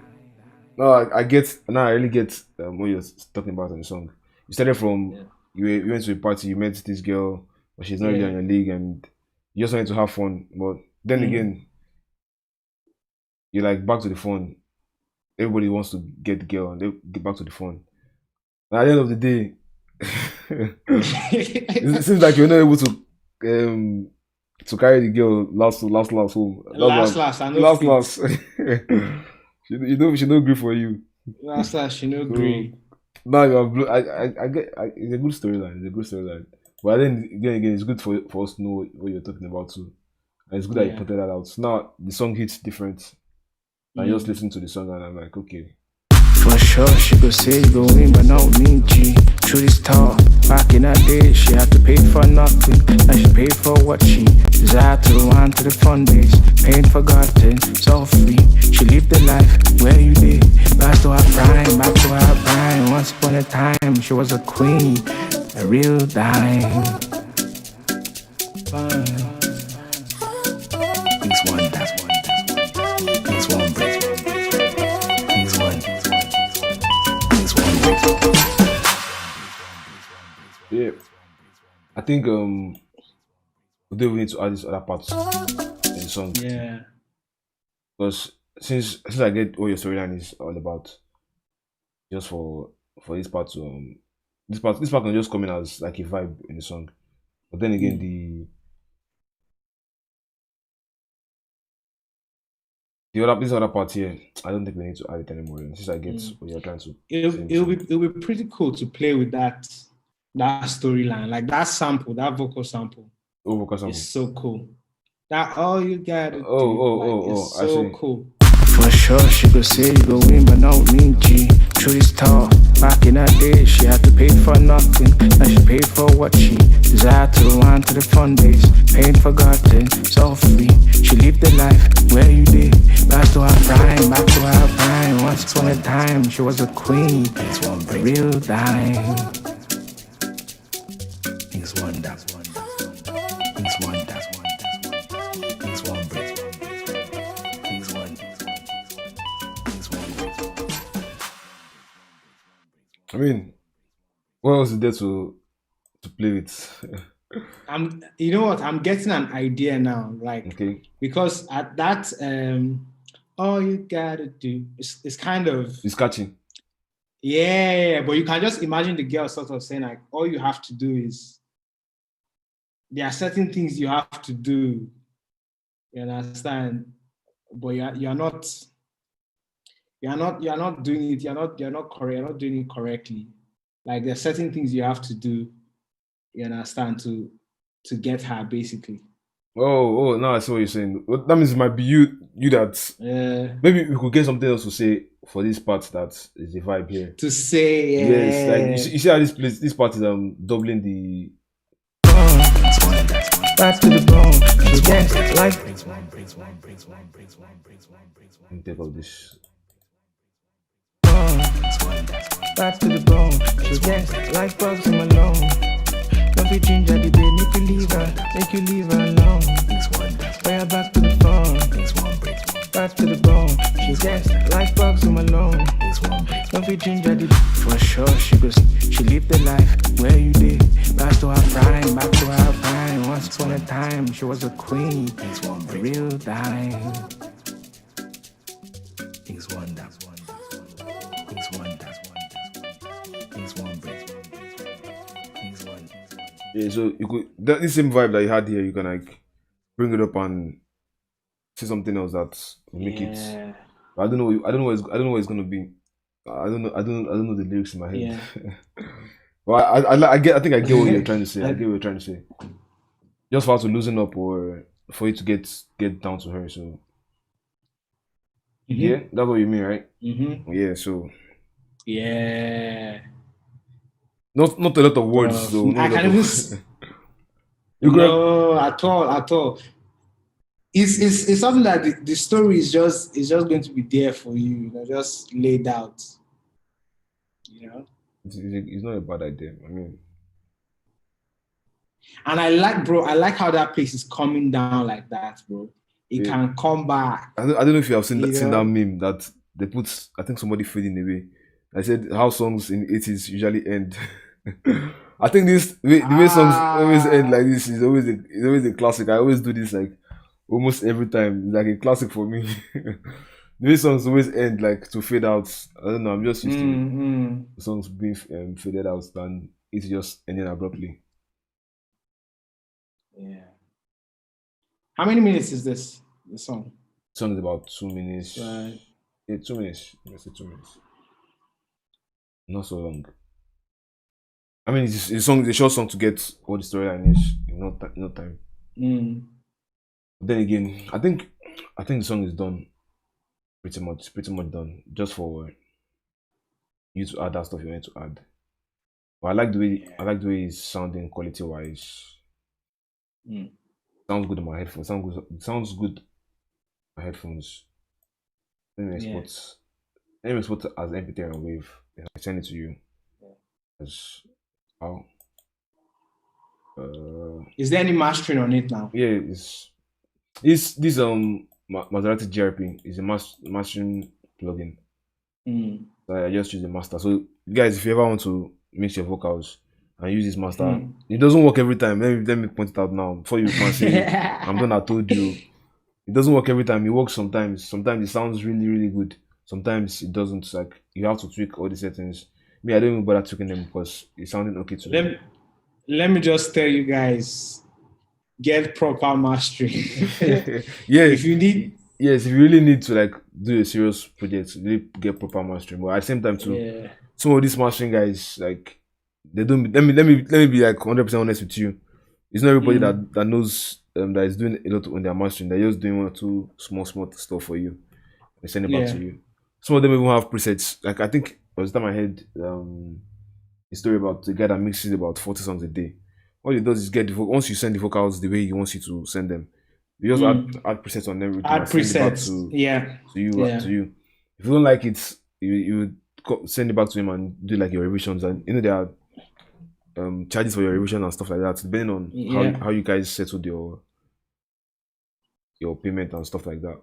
No, I get now. I really get what you're talking about in the song. You started from Yeah. you went to a party, you met this girl, but she's not really on Yeah. your league, and you just wanted to have fun. But then again, you're like back to the fun. Everybody wants to get the girl and they get back to the fun. And at the end of the day, it seems like you're not able to carry the girl last home. last, I know fit. Last. She don't agree for you. Last, she no So agree. now you have I get it's a good storyline. It's a good storyline. But then again, it's good for us to know what you're talking about too. And it's good that you Yeah. pointed that out. So now the song hits different. I just listen to the song and I'm like, okay. For sure, she go say you go win, but not me, G. Truth is tough. Back in that day, she had to pay for nothing. Now she paid for what she desired to rewind to the fun days. Pain forgotten, it's all free. She lived the life where you did. Back to her prime, back to her prime. Once upon a time, she was a queen, a real dime. He's one, that's one. He's one, breaks one. He's one. He's one, breaks one. Yeah. I think we don't even need to add this other parts in the song. Yeah. Because since I get what your storyline is all about, just for this part to this part can just come in as like a vibe in the song. But then again the other this other part here, I don't think we need to add it anymore. Since I get what you're trying to say in the song. It'll be pretty cool to play with that storyline, like that sample, that vocal sample. Oh, vocal sample. It's so cool. That all you gotta Oh, do, oh, like, oh, it's I so see. cool. For sure, she go say you go win, but not me, G. Truth is tough. Back in that day, she had to pay for nothing. Now she paid for what she desired to rewind to the fun days. Pain forgotten, it's all free. She lived the life where you did. Back to her prime, back to her prime. Once upon a time, she was a queen, a real dime. He's one, that's one. He's one, that's one. He's one, breaks one. He's one. He's one. I mean, what else is there to play with? You know what? I'm getting an idea now, like Okay. because at that all you gotta do is kind of It's catching. yeah, but you can just imagine the girl sort of saying like all you have to do is there are certain things you have to do. You understand? But you're not doing it, you're not correct, you're not doing it correctly. Like there's certain things you have to do, you understand, to get her basically. Oh, now I see what you're saying. Well, that means it might be you that maybe we could get something else to say for this part that is the vibe here. To say Yes, like you see how this part is doubling the Back to the bone. She dance like let me take out this. back to the bone. She dance like bugs in my lung. Don't be ginger the day, make you leave her alone. Fire back to the phone. Back to the bone. She dance like bugs in my lung. Don't be ginger the For sure, she lived the life where you did. Back to her prime, back to her prime. Once upon a time, she was a queen, a real dime. He's one, that's one. He's one, that's one. He's one, breaks one. He's one. Yeah, so you could the same vibe that you had here, you can like bring it up and say something else that will make it. I don't know what it's gonna be. I don't know the lyrics in my head. Yeah. Well, I think I get what you're trying to say. I get what you're trying to say. Just for her to loosen up or for you to get down to her. So yeah, that's what you mean, right? Yeah. So Yeah. not a lot of words, Bro, so not I a lot can even of. You could have. no at all. It's something that the story is just going to be there for you, just laid out. It's not a bad idea. I mean, And I like how that place is coming down like that, bro. It yeah, can come back, I don't know if you have seen that you know. meme that they put. I think somebody fading away. I said how songs in the 80s usually end. I think the way songs always end like Ah, this is always a classic. I always do this like almost every time. It's like a classic for me. The way songs always end like to fade out. I don't know. I'm just used to mm. songs being faded out than it's just ending abruptly. Yeah. How many minutes is the song? Song is about 2 minutes. Right. Yeah, 2 minutes. Let's say 2 minutes. Not so long. I mean, it's a short song to get what the storyline is in no time. Mm. But then again, I think the song is done pretty much done. Just for you to add that stuff you want to add. But I like the way it's sounding quality wise. Mm. Sounds good on my headphones. Sounds good on my headphones. Let me Yeah. export as MP3 and wave. Then I send it to you as how Is there any mastering on it now? yeah, it's this Maserati GRP is a mastering plugin. Mm. So I just use the master. So guys, if you ever want to mix your vocals and use this master, it doesn't work every time. Let me point it out now before you can say I'm done. I told you. It doesn't work every time. It works sometimes. Sometimes it sounds really really good. Sometimes it doesn't. It's like you have to tweak all the settings. Me, I don't even bother tweaking them because it's sounding okay to me. Let me just tell you guys, get proper mastering. Yeah, If you need, yes, if you really need to like do a serious project, really get proper mastering. But at the same time too, yeah, some of these mastering guys like they don't. Let me be like 100% honest with you. It's not everybody that knows that is doing a lot when they're mastering. They're just doing one or two small stuff for you. They send it back to yeah, you. Some of them even have presets. Like I think by the time I heard a story about the guy that mixes about 40 songs a day. All he does is get once you send the vocals the way he wants you to send them, you just add presets on everything and add send it back presets. Yeah, yeah, to you. If you don't like it, you send it back to him and do like your revisions. And you know there are charges for your revision and stuff like that, depending on yeah, how you guys settled your payment and stuff like that.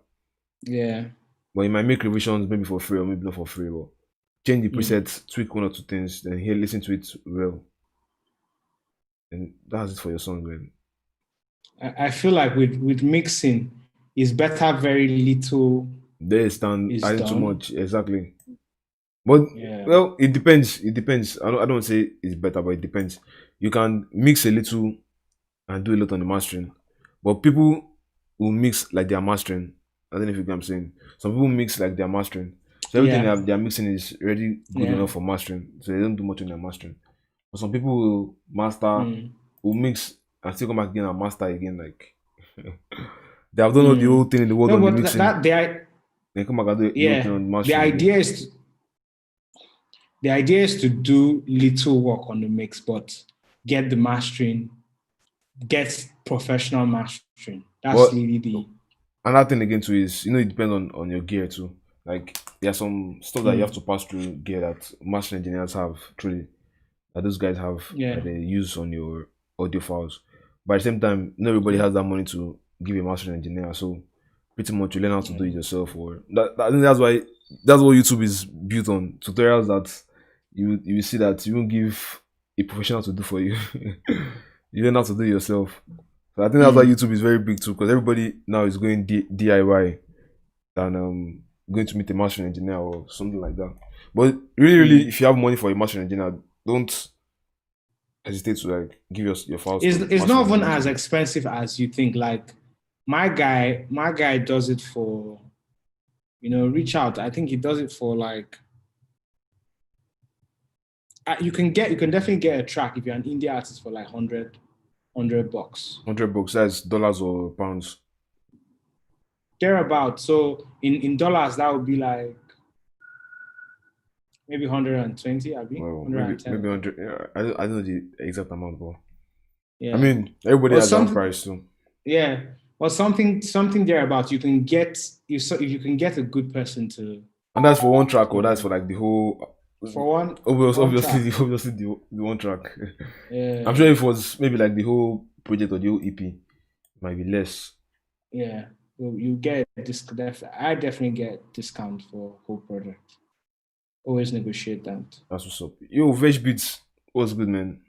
yeah. But you might make revisions maybe for free or maybe not for free, but change the presets, tweak one or two things, then here listen to it well. And that's it for your song, man. I feel like with mixing, it's better very little They stand is adding too done. much, exactly. But Yeah, well, it depends. It depends. I don't say it's better, but it depends. You can mix a little and do a lot on the mastering, but people will mix like they are mastering. I don't know if you get what I'm saying. Some people mix like they are mastering, so everything yeah, they are mixing is already good yeah. enough for mastering. So they don't do much on their mastering. But some people will master, will mix and still come back again and master again. Like they have done all the whole thing in the world No, on the but mixing. that they Then come back and do the whole thing yeah. on the The mastering again. idea is to do little work on the mix, but get the mastering, get professional mastering. That's But really the another thing again too is it depends on your gear too. Like there's some stuff that you have to pass through gear that mastering engineers have truly that those guys have yeah. that they use on your audio files. But at the same time, not everybody has that money to give a mastering engineer. So pretty much you learn how to do it yourself or I think that's what YouTube is built on. Tutorials that you see that you won't give a professional to do for you. You learn how to do it yourself. So I think that's why YouTube is very big too, because everybody now is going DIY than going to meet a mastering engineer or something like that. But really, if you have money for a mastering engineer, don't hesitate to like give your files to It's mastering not even engineers. as expensive as you think. Like my guy does it for, reach out. I think he does it for like You can definitely get a track if you're an indie artist for like $100. $100, that's dollars or pounds? Thereabout. So in dollars, that would be like maybe 120, Abi, Well, maybe 110. 100. Yeah, I don't know the exact amount, but I Yeah. mean, everybody Or has their own something. price too. Yeah. Or something thereabout. You can get if you can get a good person to. And that's for one track, or that's for like the whole. For one Obviously, track. obviously the one track. Yeah. I'm sure if it was maybe like the whole project or the whole EP, it might be less. Yeah. You get this. I definitely get discount for whole project. Always negotiate that. That's what's up. Yo, Veg Beats, what's good, man?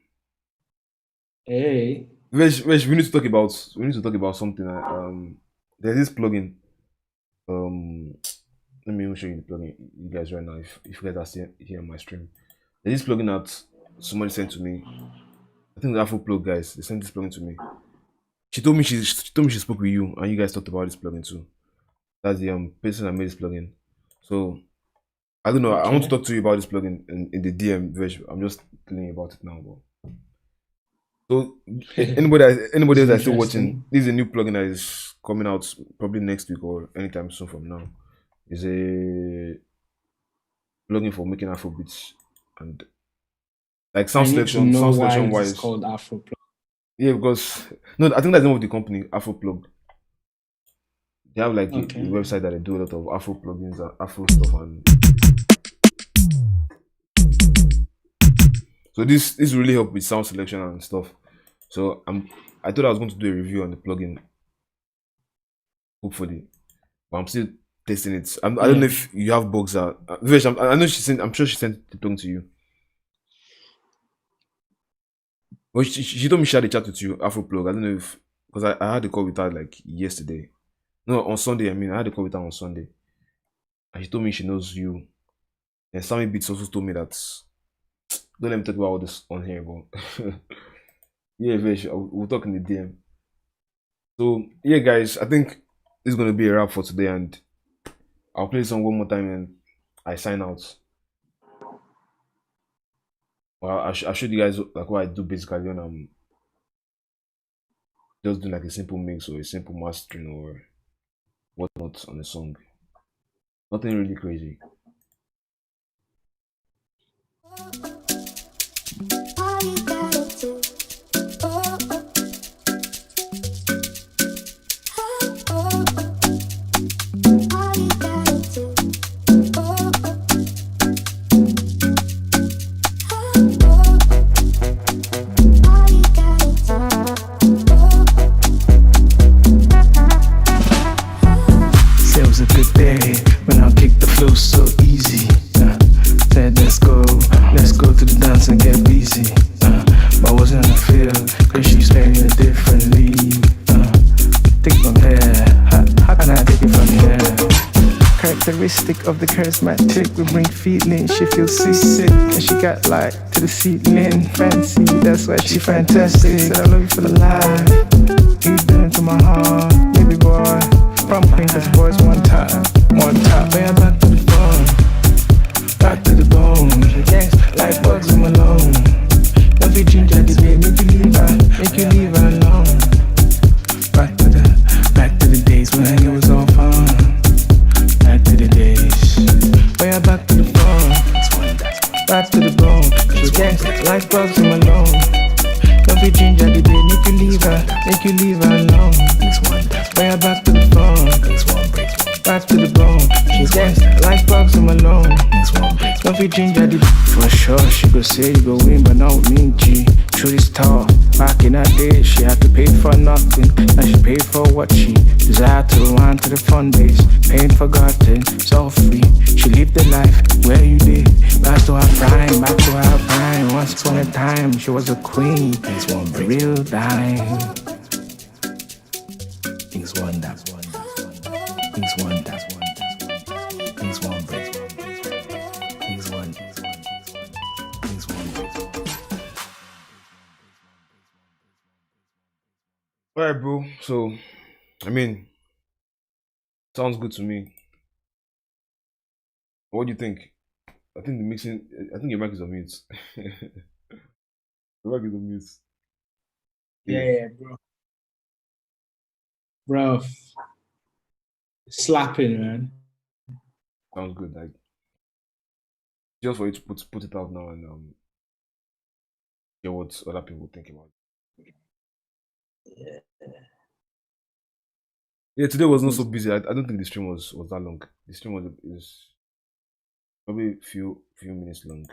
Hey. Veg, we need to talk about something. There's this plugin. Um, let me even show you the plugin, you guys, right now. If you guys are still here on my stream, there's this plugin that somebody sent to me. I think the Afro plug guys, they sent this plugin to me. She told me she spoke with you and you guys talked about this plugin too. That's the person that made this plugin. So I don't know. I want to talk to you about this plugin in the DM version. I'm just telling you about it now. But so anybody else that's still watching, this is a new plugin that is coming out probably next week or anytime soon from now. It's a plugin for making Afrobeats and like sound selection wise. It's called Afro Plug. Yeah, because no, I think that's the name of the company, Afro Plug. They have like a website that they do a lot of Afro plugins and Afro stuff, and so this really helped with sound selection and stuff. So I thought I was going to do a review on the plugin, hopefully, but I'm still testing it. I don't know if you have bugs that I know I'm sure she sent the plugin to you. Well, she told me she had a chat with you, Afro Plug. I don't know if because I had a call with her like yesterday. No, on Sunday. I mean, I had a call with her on Sunday, and she told me she knows you. And Sammy Beats also told me that. Don't let me talk about all this on here, but yeah, Vish, we'll talk in the DM. So yeah, guys, I think this is gonna be a wrap for today, and I'll play this song one more time and I sign out. Well, I showed you guys like what I do basically when I'm just doing like a simple mix or a simple mastering or whatnot on a song. Nothing really crazy. Of the charismatic, we bring feeling. She feels seasick and she got like to the ceiling. Fancy, that's why she fantastic. Said I love you for the life. You doing to my heart, baby boy. From Queen, cause boys one time. Way back to the phone, back to the bone. Like bugs in my alone. Don't be ginger, this baby, make you leave her alone. Back to the days when it was all fun. Back to the days. Way back to the phone. Back to the bone. She dance like bugs in my alone. Don't be ginger, the baby, make you leave her alone. Way back to the phone. Back to the bone. She dance like bugs in my alone. Don't be ginger, the for sure. She go say you go win, but not me, G. Through this talk, back in her day, she had to pay for nothing. Now she paid for what she desired to run to the fun days. Pain forgotten, so free. She lived the life where you did. Back to her prime, back to her prime. Once upon a time, she was a queen. A real dime. Things one that. Things one that. Things one break. Things one. Things one break. Alright, bro. So, I mean, sounds good to me. What do you think? I think the mixing. I think your mic is on mute. Your mic is on mute. Yeah, Yeah, yeah, bro. Bro, slapping, man. sounds good. Like just for you to put it out now and hear what other people think about it. Yeah. Yeah, today was not so busy. I don't think the stream was that long. The stream is probably few minutes long.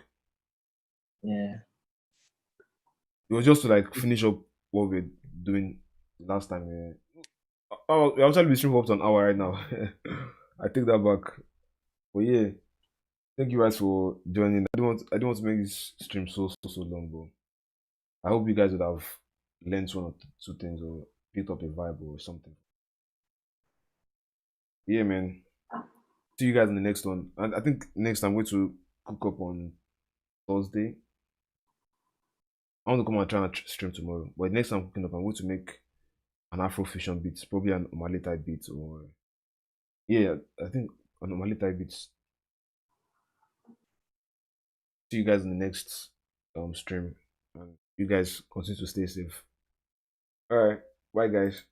Yeah. It was just to like finish up what we're doing last time. Oh, we're actually be streaming up to an hour right now. I take that back. But yeah, thank you guys for joining. I don't want to make this stream so long, but I hope you guys would have learned one or two things or picked up a vibe or something. Yeah, man. See you guys in the next one. And I think next I'm going to cook up on Thursday. I want to come and try and stream tomorrow. But next time I'm cooking up, I'm going to make an Afro fusion beat, probably an Omah type beat, or yeah, I think an Omah type beat. See you guys in the next stream, and you guys continue to stay safe. All right, bye guys.